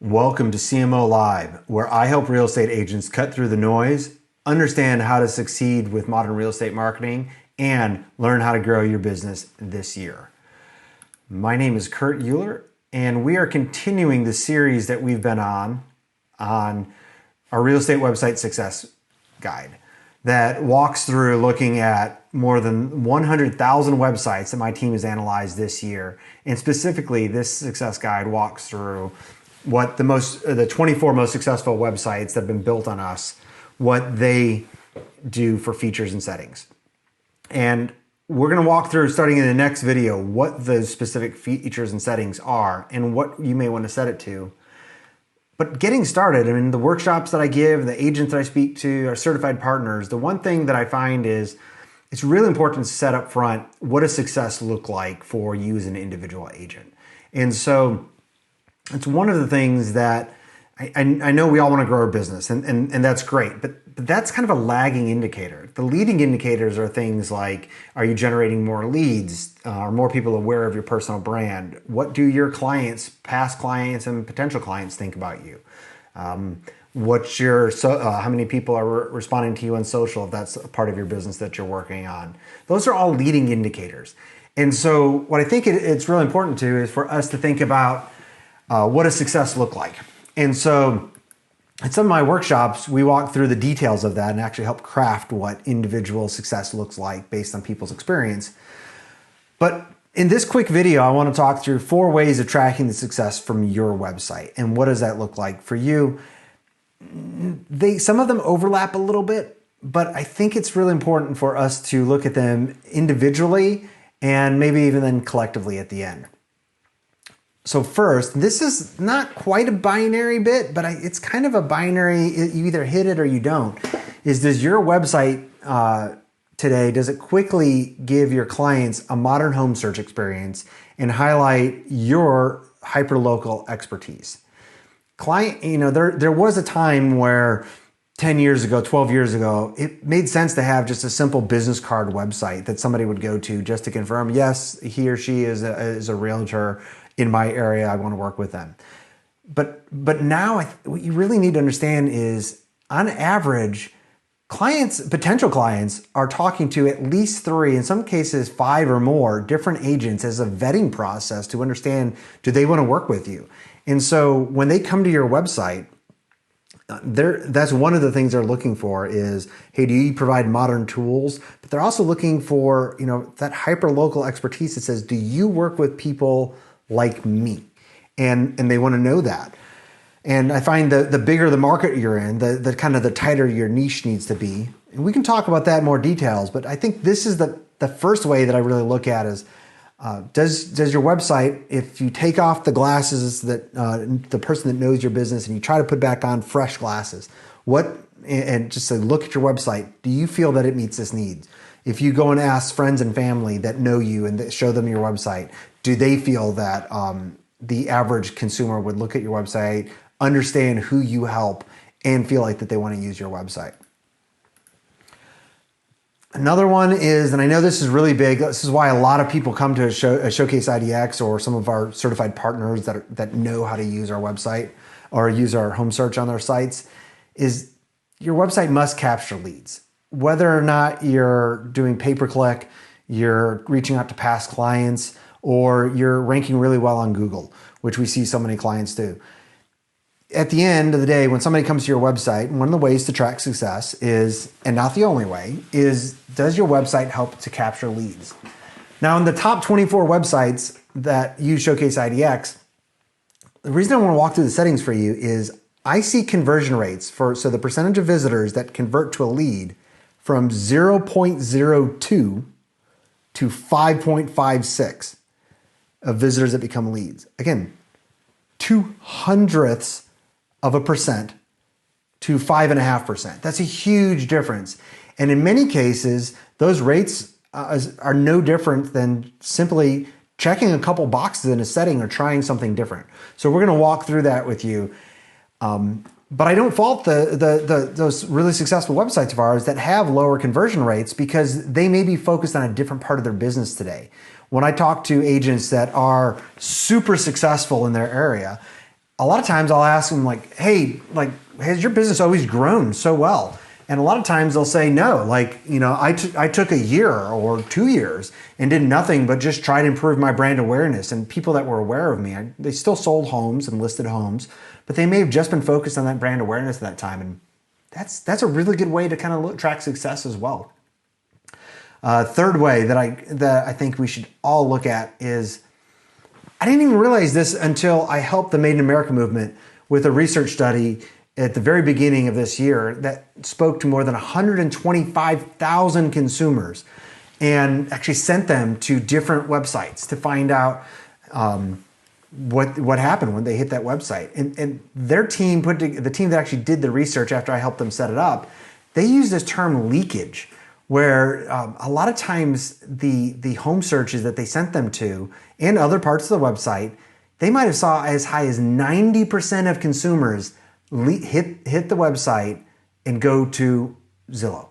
Welcome to CMO Live, where I help real estate agents cut through the noise, understand how to succeed with modern real estate marketing, and learn how to grow your business this year. My name is Kurt Uhlir, and we are continuing the series that we've been on our real estate website success guide that walks through looking at more than 100,000 websites that my team has analyzed this year. And specifically, this success guide walks through what the 24 most successful websites that have been built on us, what they do for features and settings. And we're going to walk through, starting in the next video, what the specific features and settings are and what you may want to set it to. But getting started, I mean, the workshops that I give, the agents that I speak to, our certified partners, the one thing that I find is it's really important to set up front what does success look like for you as an individual agent. And so it's one of the things that I know we all want to grow our business, and that's great, but that's kind of a lagging indicator. The leading indicators are things like, are you generating more leads? Are more people aware of your personal brand? What do your clients, past clients and potential clients think about you? What's your how many people are responding to you on social if that's a part of your business that you're working on? Those are all leading indicators. And so what I think it's really important to is for us to think about what does success look like? And so in some of my workshops, we walk through the details of that and actually help craft what individual success looks like based on people's experience. But in this quick video, I want to talk through 4 ways of tracking the success from your website. And what does that look like for you? Some of them overlap a little bit, but I think it's really important for us to look at them individually and maybe even then collectively at the end. So first, this is not quite a binary bit, but it's kind of a binary, you either hit it or you don't, does your website today, does it quickly give your clients a modern home search experience and highlight your hyperlocal expertise? There was a time where 10 years ago, 12 years ago, it made sense to have just a simple business card website that somebody would go to just to confirm, yes, he or she is a realtor in my area, I want to work with them. But now what you really need to understand is, on average, potential clients are talking to at least 3, in some cases 5 or more different agents as a vetting process to understand, do they want to work with you? And so when they come to your website, that's one of the things they're looking for is, hey, do you provide modern tools? But they're also looking for, that hyper-local expertise that says, do you work with people like me? And they want to know that. And I find the bigger the market you're in, the kind of the tighter your niche needs to be. And we can talk about that in more details, but I think this is the first way that I really look at is, does your website, if you take off the glasses that the person that knows your business and you try to put back on fresh glasses, and just say, look at your website, do you feel that it meets this need? If you go and ask friends and family that know you and show them your website, do they feel that the average consumer would look at your website, understand who you help, and feel like that they want to use your website? Another one is, and I know this is really big, this is why a lot of people come to a Showcase IDX or some of our certified partners that know how to use our website or use our home search on their sites, is your website must capture leads. Whether or not you're doing pay-per-click, you're reaching out to past clients, or you're ranking really well on Google, which we see so many clients do. At the end of the day, when somebody comes to your website, one of the ways to track success is, and not the only way, is does your website help to capture leads? Now, in the top 24 websites that use Showcase IDX, the reason I want to walk through the settings for you is I see conversion rates so the percentage of visitors that convert to a lead from 0.02 to 5.56 of visitors that become leads. Again, 0.02% to 5.5%. That's a huge difference. And in many cases, those rates are no different than simply checking a couple boxes in a setting or trying something different. So we're going to walk through that with you. But I don't fault those really successful websites of ours that have lower conversion rates because they may be focused on a different part of their business today. When I talk to agents that are super successful in their area, a lot of times I'll ask them like, hey, like, has your business always grown so well? And a lot of times they'll say no, like, I took a year or 2 years and did nothing but just try to improve my brand awareness. And people that were aware of me, they still sold homes and listed homes, but they may have just been focused on that brand awareness at that time. And that's a really good way to kind of track success as well. Third way that I think we should all look at is, I didn't even realize this until I helped the Made in America movement with a research study at the very beginning of this year that spoke to more than 125,000 consumers and actually sent them to different websites to find out what happened when they hit that website. And their team the team that actually did the research after I helped them set it up, they use this term leakage, where a lot of times the home searches that they sent them to and other parts of the website, they might have saw as high as 90% of consumers hit the website and go to Zillow.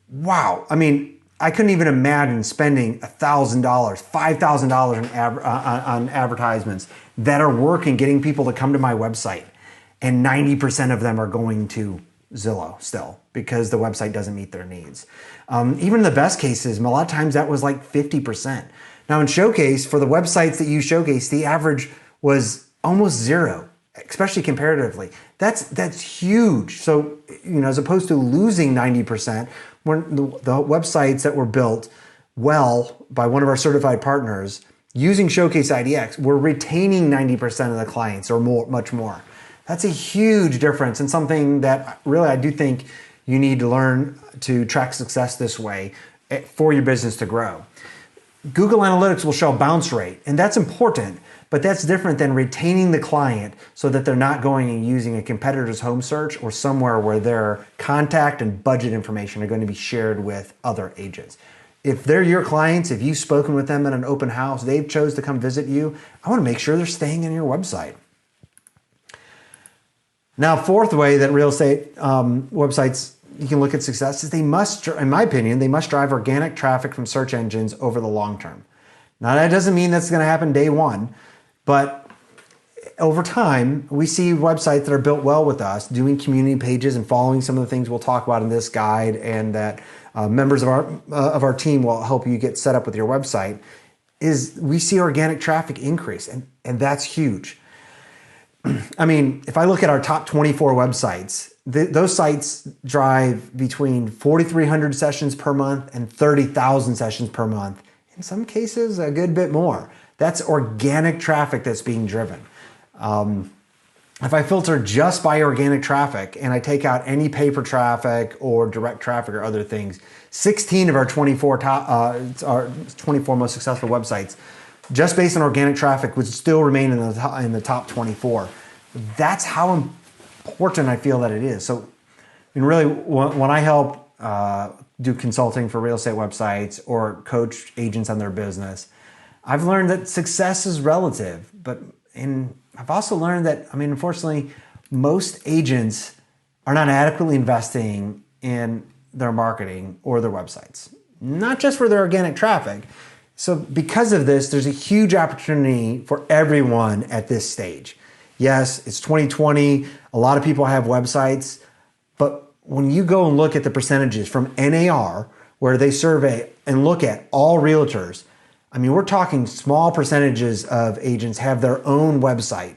Wow. I mean, I couldn't even imagine spending $1,000, $5,000 on advertisements that are working, getting people to come to my website. And 90% of them are going to Zillow still because the website doesn't meet their needs. Even in the best cases, a lot of times that was like 50%. Now in Showcase, for the websites that use Showcase, the average was almost zero, especially comparatively. That's huge. So, as opposed to losing 90%, when the websites that were built well by one of our certified partners using Showcase IDX, we're retaining 90% of the clients or more, much more. That's a huge difference and something that really I do think you need to learn to track success this way for your business to grow. Google Analytics will show bounce rate, and that's important, but that's different than retaining the client so that they're not going and using a competitor's home search or somewhere where their contact and budget information are going to be shared with other agents. If they're your clients, if you've spoken with them at an open house, they've chose to come visit you, I want to make sure they're staying on your website. Now, fourth way that real estate websites, you can look at success is they must, in my opinion, they must drive organic traffic from search engines over the long term. Now, that doesn't mean that's going to happen day one, but over time, we see websites that are built well with us, doing community pages and following some of the things we'll talk about in this guide, and that members of our team will help you get set up with your website, is we see organic traffic increase, and that's huge. I mean, if I look at our top 24 websites, those sites drive between 4,300 sessions per month and 30,000 sessions per month. In some cases, a good bit more. That's organic traffic that's being driven. If I filter just by organic traffic and I take out any paper traffic or direct traffic or other things, 16 of our 24 most successful websites, just based on organic traffic, would still remain in the top 24. That's how important I feel that it is. So, really, when I help do consulting for real estate websites or coach agents on their business, I've learned that success is relative. And I've also learned that, unfortunately, most agents are not adequately investing in their marketing or their websites, not just for their organic traffic. So because of this, there's a huge opportunity for everyone at this stage. Yes, it's 2020. A lot of people have websites, but when you go and look at the percentages from NAR, where they survey and look at all realtors, we're talking small percentages of agents have their own website.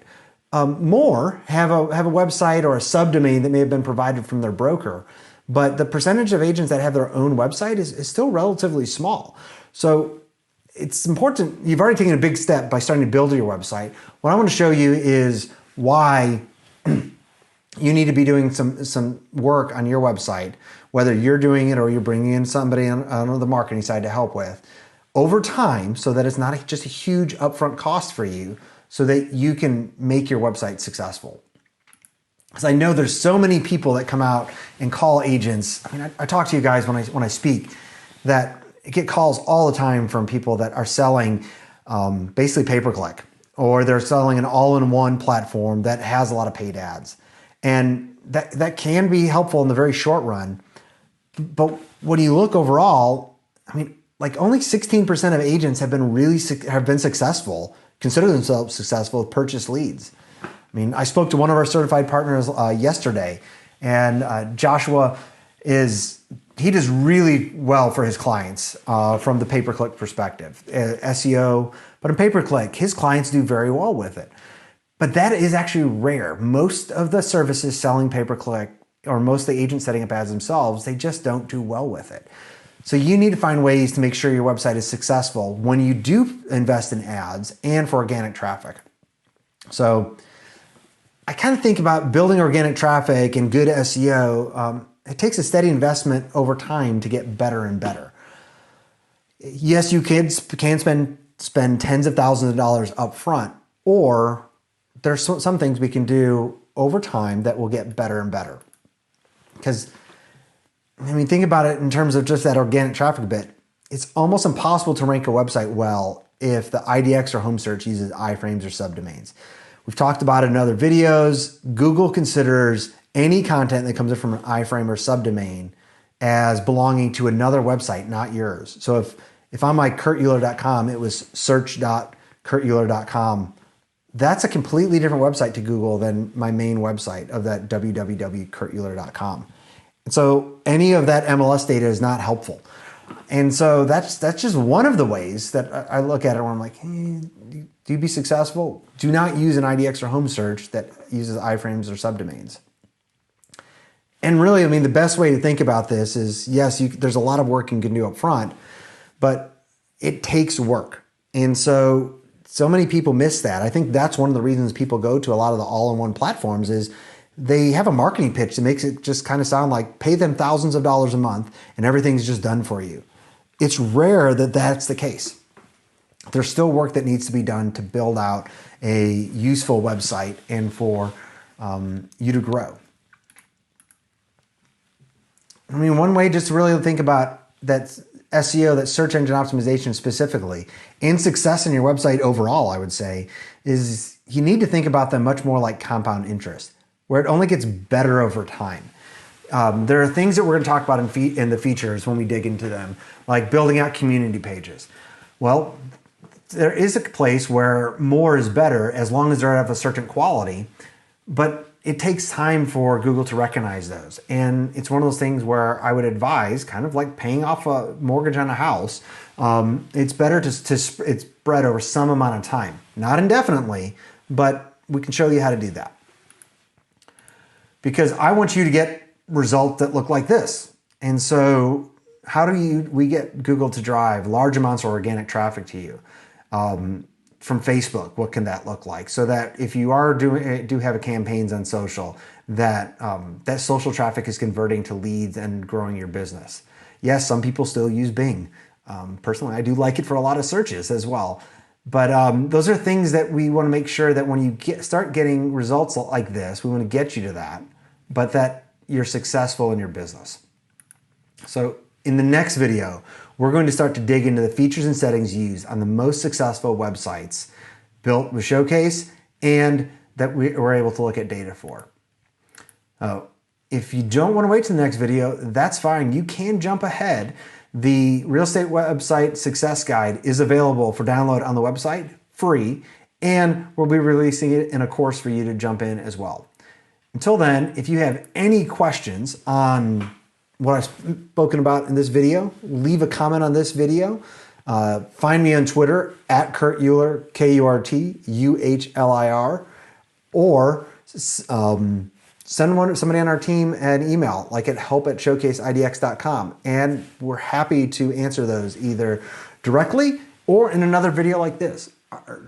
More have a website or a subdomain that may have been provided from their broker, but the percentage of agents that have their own website is still relatively small. So it's important. You've already taken a big step by starting to build your website. What I want to show you is why you need to be doing some work on your website, whether you're doing it or you're bringing in somebody on the marketing side to help with, over time, so that it's not just a huge upfront cost for you, so that you can make your website successful. Because I know there's so many people that come out and call agents. I talk to you guys when I speak that I get calls all the time from people that are selling basically pay-per-click, or they're selling an all-in-one platform that has a lot of paid ads. And that can be helpful in the very short run. But when you look overall, only 16% of agents have been successful, consider themselves successful with purchase leads. I mean, I spoke to one of our certified partners yesterday, and Joshua he does really well for his clients from the pay-per-click perspective, SEO, but in pay-per-click, his clients do very well with it. But that is actually rare. Most of the services selling pay-per-click, or most of the agents setting up ads themselves, they just don't do well with it. So you need to find ways to make sure your website is successful when you do invest in ads and for organic traffic. So I kind of think about building organic traffic and good SEO. It takes a steady investment over time to get better and better. Yes, you kids can spend tens of thousands of dollars up front, or there's some things we can do over time that will get better and better. Because, I mean, think about it in terms of just that organic traffic bit. It's almost impossible to rank a website well if the IDX or home search uses iframes or subdomains. We've talked about it in other videos. Google considers any content that comes in from an iframe or subdomain as belonging to another website, not yours. So if I'm like kurtuhlir.com, it was search.kurtuhlir.com. That's a completely different website to Google than my main website of that www.kurtuhlir.com. And so any of that MLS data is not helpful. And so that's just one of the ways that I look at it where I'm like, hey, do you be successful? Do not use an IDX or home search that uses iframes or subdomains. And really, I mean, the best way to think about this is, yes, there's a lot of work you can do up front, but it takes work. And so many people miss that. I think that's one of the reasons people go to a lot of the all-in-one platforms is they have a marketing pitch that makes it just kind of sound like pay them thousands of dollars a month and everything's just done for you. It's rare that that's the case. There's still work that needs to be done to build out a useful website and for you to grow. I mean, one way just to really think about that SEO, that search engine optimization specifically, and success in your website overall, I would say, is you need to think about them much more like compound interest, where it only gets better over time. There are things that we're going to talk about in the features when we dig into them, like building out community pages. Well, there is a place where more is better as long as they're of a certain quality, but it takes time for Google to recognize those. And it's one of those things where I would advise, kind of like paying off a mortgage on a house, it's better to it's spread over some amount of time. Not indefinitely, but we can show you how to do that. Because I want you to get results that look like this. And so how do we get Google to drive large amounts of organic traffic to you? From Facebook, what can that look like? So that if you do have campaigns on social, that that social traffic is converting to leads and growing your business. Yes, some people still use Bing. Personally, I do like it for a lot of searches as well. But those are things that we want to make sure that when you start getting results like this, we want to get you to that, but that you're successful in your business. So in the next video, we're going to start to dig into the features and settings used on the most successful websites built with Showcase and that we're able to look at data for. If you don't want to wait to the next video, that's fine. You can jump ahead. The Real Estate Website Success Guide is available for download on the website, free, and we'll be releasing it in a course for you to jump in as well. Until then, if you have any questions on what I've spoken about in this video, leave a comment on this video. Find me on Twitter at Kurt Uhlir, KurtUhlir, or send somebody on our team an email, like at help@showcaseidx.com. And we're happy to answer those either directly or in another video like this.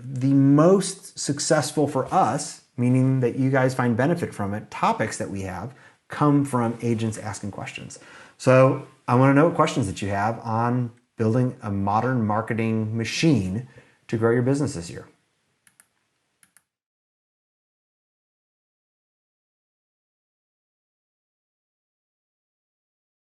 The most successful for us, meaning that you guys find benefit from it, topics that we have come from agents asking questions. So I want to know what questions that you have on building a modern marketing machine to grow your business this year.